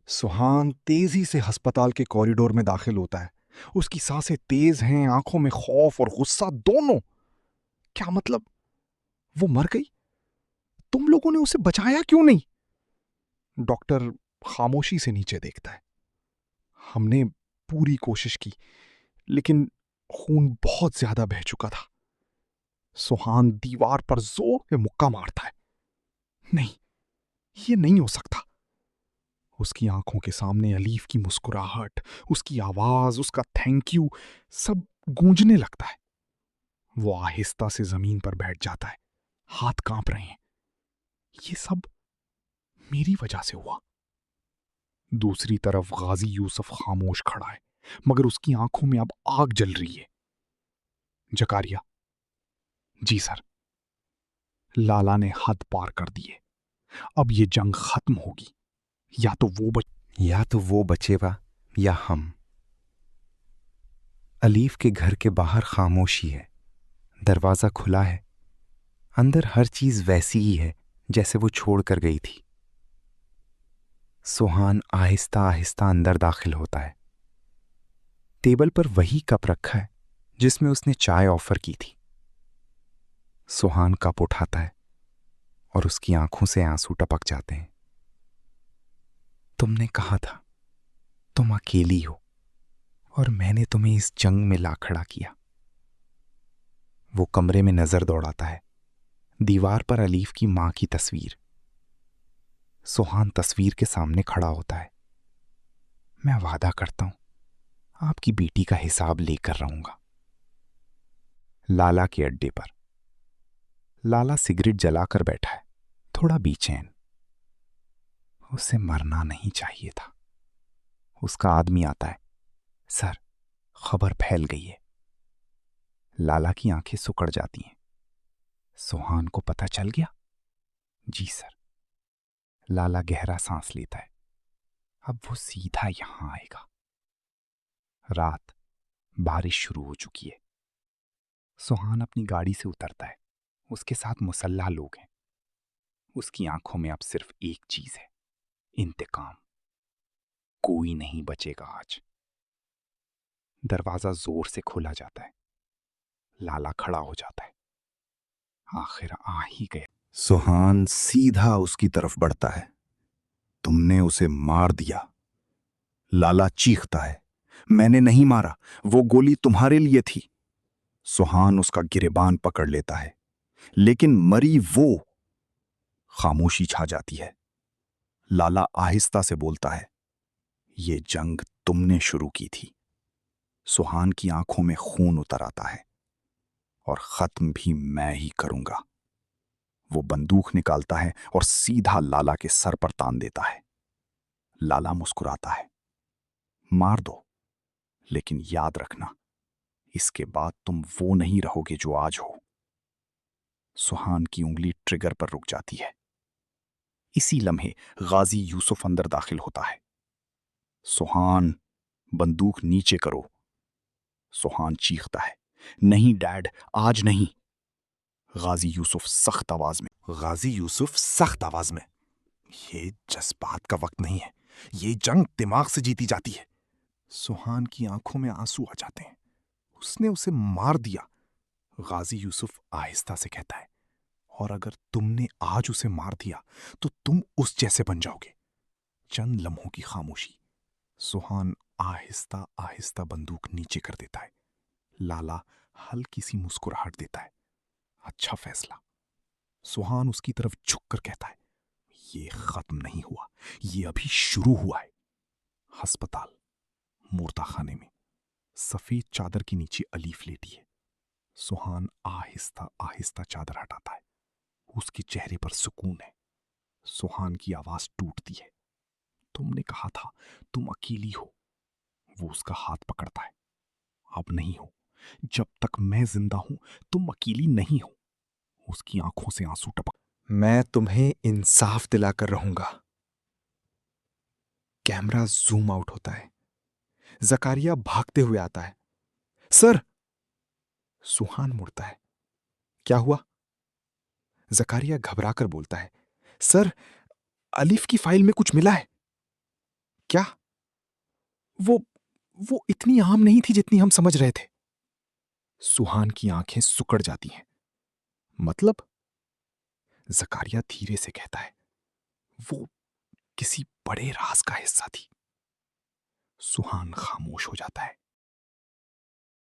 सुहान तेजी से अस्पताल के कॉरिडोर में दाखिल होता है। उसकी सांसें तेज हैं, आंखों में खौफ और गुस्सा दोनों। क्या मतलब? वो मर गई? तुम लोगों ने उसे बचाया क्यों नहीं? डॉक्टर खामोशी से नीचे देखता है। हमने पूरी कोशिश की, लेकिन खून बहुत ज्यादा बह चुका था। सुहान दीवार पर जोर से मुक्का मारता है। नहीं, ये नहीं हो सकता। उसकी आंखों के सामने अलीफ की मुस्कुराहट, उसकी आवाज, उसका थैंक यू सब गूंजने लगता है। वो आहिस्ता से जमीन पर बैठ जाता है। हाथ कांप रहे हैं। ये सब मेरी वजह से हुआ। दूसरी तरफ गाजी यूसुफ खामोश खड़ा है, मगर उसकी आंखों में अब आग जल रही है। जकारिया। जी सर। लाला ने हद पार कर दी है। अब ये जंग खत्म होगी। या तो वो बच या तो वो बचेगा या हम। अलीफ के घर के बाहर खामोशी है। दरवाजा खुला है। अंदर हर चीज वैसी ही है जैसे वो छोड़ कर गई थी। सुहान आहिस्ता आहिस्ता अंदर दाखिल होता है। टेबल पर वही कप रखा है जिसमें उसने चाय ऑफर की थी। सुहान कप उठाता है और उसकी आंखों से आंसू टपक जाते हैं। तुमने कहा था तुम अकेली हो और मैंने तुम्हें इस जंग में ला खड़ा किया। वो कमरे में नजर दौड़ाता है। दीवार पर अलीफ की मां की तस्वीर। सुहान तस्वीर के सामने खड़ा होता है। मैं वादा करता हूं आपकी बेटी का हिसाब लेकर रहूंगा। लाला के अड्डे पर लाला सिगरेट जलाकर बैठा है, थोड़ा बेचैन। उसे मरना नहीं चाहिए था। उसका आदमी आता है। सर, खबर फैल गई है। लाला की आंखें सिकुड़ जाती हैं। सुहान को पता चल गया? जी सर। लाला गहरा सांस लेता है। अब वो सीधा यहां आएगा। रात, बारिश शुरू हो चुकी है। सुहान अपनी गाड़ी से उतरता है। उसके साथ मुसल्लाह लोग हैं। उसकी आंखों में अब सिर्फ एक चीज है, इंतकाम। कोई नहीं बचेगा आज। दरवाजा जोर से खोला जाता है। लाला खड़ा हो जाता है। आखिर आ ही गया। सुहान सीधा उसकी तरफ बढ़ता है। तुमने उसे मार दिया। लाला चीखता है। मैंने नहीं मारा, वो गोली तुम्हारे लिए थी। सुहान उसका गिरेबान पकड़ लेता है। लेकिन मरी वो। खामोशी छा जाती है। लाला आहिस्ता से बोलता है, ये जंग तुमने शुरू की थी। सुहान की आंखों में खून उतर आता है। और खत्म भी मैं ही करूंगा। वो बंदूक निकालता है और सीधा लाला के सर पर तान देता है। लाला मुस्कुराता है। मार दो, लेकिन याद रखना, इसके बाद तुम वो नहीं रहोगे जो आज हो। सुहान की उंगली ट्रिगर पर रुक जाती है। इसी लम्हे गाजी यूसुफ अंदर दाखिल होता है। सुहान, बंदूक नीचे करो। सुहान चीखता है, नहीं डैड, आज नहीं। गाजी यूसुफ सख्त आवाज में, ये जज्बात का वक्त नहीं है। ये जंग दिमाग से जीती जाती है। सुहान की आंखों में आंसू आ जाते हैं। उसने उसे मार दिया। गाजी यूसुफ आहिस्ता से कहता है, और अगर तुमने आज उसे मार दिया तो तुम उस जैसे बन जाओगे। चंद लम्हों की खामोशी। सुहान आहिस्ता आहिस्ता बंदूक नीचे कर देता है। लाला हल्की सी मुस्कुराहट देता है। अच्छा फैसला। सुहान उसकी तरफ झुककर कहता है, ये खत्म नहीं हुआ, ये अभी शुरू हुआ है। अस्पताल, मुर्दा खाने में सफेद चादर के नीचे अलीफ लेटी है। सुहान आहिस्ता आहिस्ता चादर हटाता है। उसके चेहरे पर सुकून है। सुहान की आवाज टूटती है, तुमने कहा था तुम अकेली हो। वो उसका हाथ पकड़ता है। अब नहीं हो। जब तक मैं जिंदा हूं तुम अकेली नहीं हो। उसकी आंखों से आंसू टपक। मैं तुम्हें इंसाफ दिलाकर रहूंगा। कैमरा जूम आउट होता है। जकारिया भागते हुए आता है। सर! सुहान मुड़ता है। क्या हुआ? जकारिया घबराकर बोलता है, सर, अलीफ की फाइल में कुछ मिला है। क्या? वो वो इतनी आम नहीं थी जितनी हम समझ रहे थे। सुहान की आंखें सुकड़ जाती हैं। मतलब? जकारिया धीरे से कहता है, वो किसी बड़े राज का हिस्सा थी। सुहान खामोश हो जाता है।